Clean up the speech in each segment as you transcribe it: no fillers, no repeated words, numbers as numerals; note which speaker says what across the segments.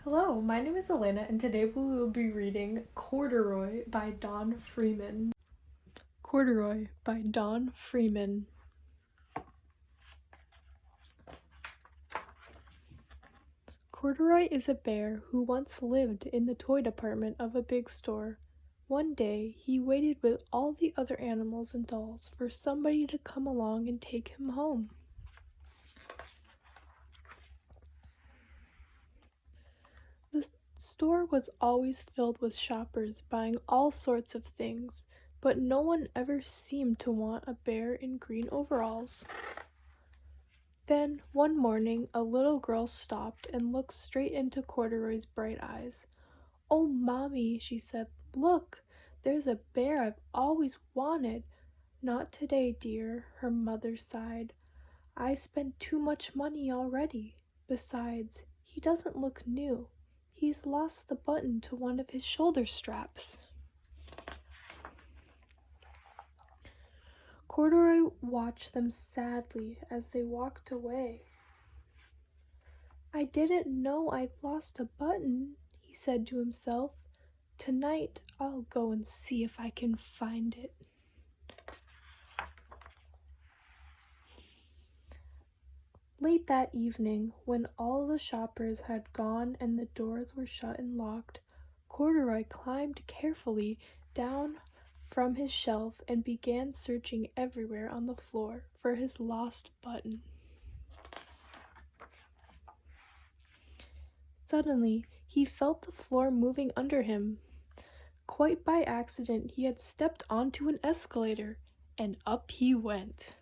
Speaker 1: Hello, my name is Elena, and today we will be reading Corduroy by Don Freeman. Corduroy by Don Freeman. Corduroy is a bear who once lived in the toy department of a big store. One day, he waited with all the other animals and dolls for somebody to come along and take him home. The store was always filled with shoppers buying all sorts of things, but no one ever seemed to want a bear in green overalls. Then, one morning, a little girl stopped and looked straight into Corduroy's bright eyes. "Oh, Mommy," she said, "look, there's a bear I've always wanted." "Not today, dear," her mother sighed. "I spent too much money already. Besides, he doesn't look new. He's lost the button to one of his shoulder straps." Corduroy watched them sadly as they walked away. "I didn't know I'd lost a button," he said to himself. "Tonight I'll go and see if I can find it." Late that evening, when all the shoppers had gone and the doors were shut and locked, Corduroy climbed carefully down from his shelf and began searching everywhere on the floor for his lost button. Suddenly, he felt the floor moving under him. Quite by accident, he had stepped onto an escalator, and up he went.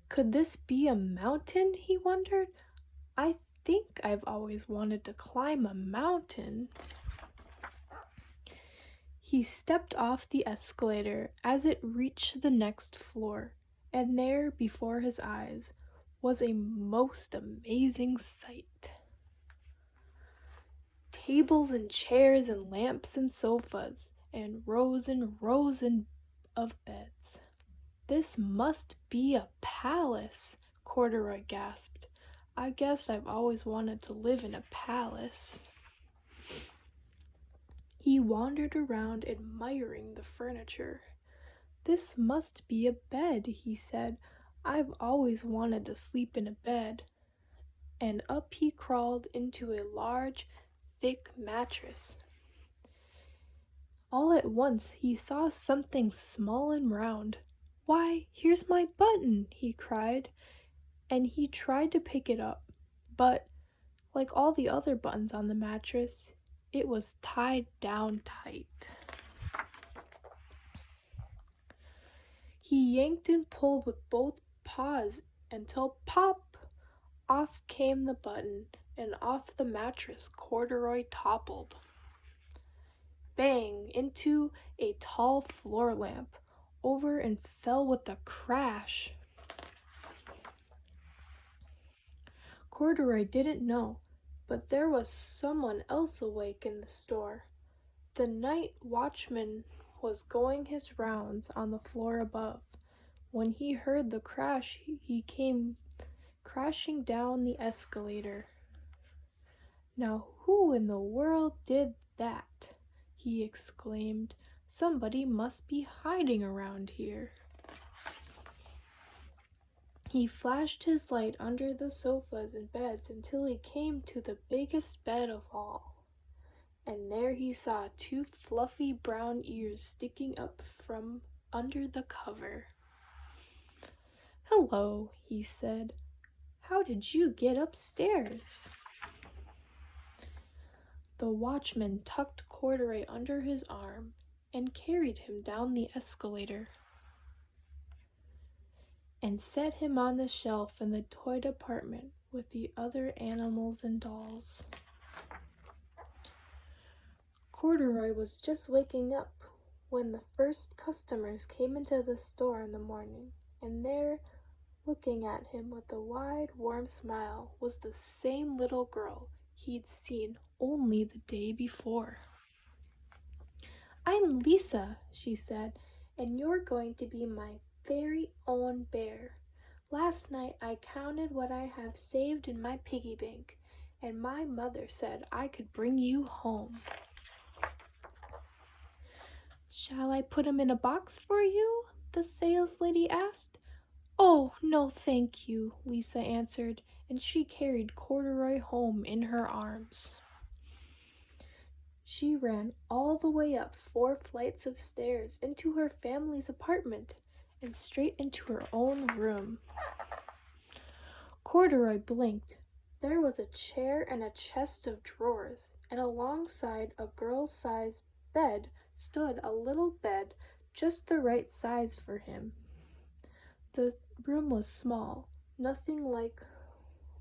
Speaker 1: Could this be a mountain, he wondered? "I think I've always wanted to climb a mountain." He stepped off the escalator as it reached the next floor, and there before his eyes was a most amazing sight. Tables and chairs and lamps and sofas, and rows of beds. "This must be a palace," Corduroy gasped. "I guess I've always wanted to live in a palace." He wandered around admiring the furniture. "This must be a bed," he said. "I've always wanted to sleep in a bed." And up he crawled into a large, thick mattress. All at once he saw something small and round. "Why, here's my button!" he cried, and he tried to pick it up, but, like all the other buttons on the mattress, it was tied down tight. He yanked and pulled with both paws until pop! Off came the button, and off the mattress Corduroy toppled. Bang! Into a tall floor lamp, over and fell with a crash. Corduroy didn't know, but there was someone else awake in the store. The night watchman was going his rounds on the floor above. When he heard the crash, he came crashing down the escalator. "Now who in the world did that?" he exclaimed. "Somebody must be hiding around here." He flashed his light under the sofas and beds until he came to the biggest bed of all. And there he saw two fluffy brown ears sticking up from under the cover. "Hello," he said. "How did you get upstairs?" The watchman tucked Corduroy under his arm and carried him down the escalator and set him on the shelf in the toy department with the other animals and dolls. Corduroy was just waking up when the first customers came into the store in the morning, and there, looking at him with a wide, warm smile, was the same little girl he'd seen only the day before. "I'm Lisa," she said, "and you're going to be my very own bear. Last night I counted what I have saved in my piggy bank, and my mother said I could bring you home." "Shall I put him in a box for you?" the saleslady asked. "Oh, no, thank you," Lisa answered, and she carried Corduroy home in her arms. She ran all the way up 4 flights of stairs into her family's apartment and straight into her own room. Corduroy blinked. There was a chair and a chest of drawers, and alongside a girl-sized bed stood a little bed just the right size for him. The room was small, nothing like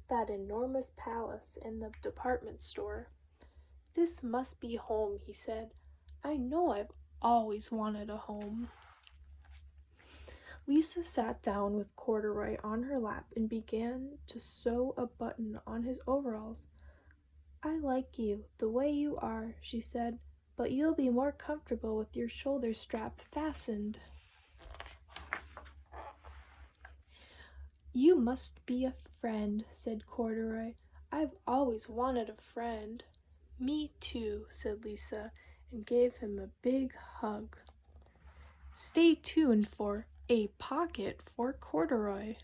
Speaker 1: that enormous palace in the department store. "This must be home," he said. "I know I've always wanted a home." Lisa sat down with Corduroy on her lap and began to sew a button on his overalls. "I like you the way you are," she said, "but you'll be more comfortable with your shoulder strap fastened." "You must be a friend," said Corduroy. "I've always wanted a friend." "Me too," said Lisa, and gave him a big hug. Stay tuned for A Pocket for Corduroy.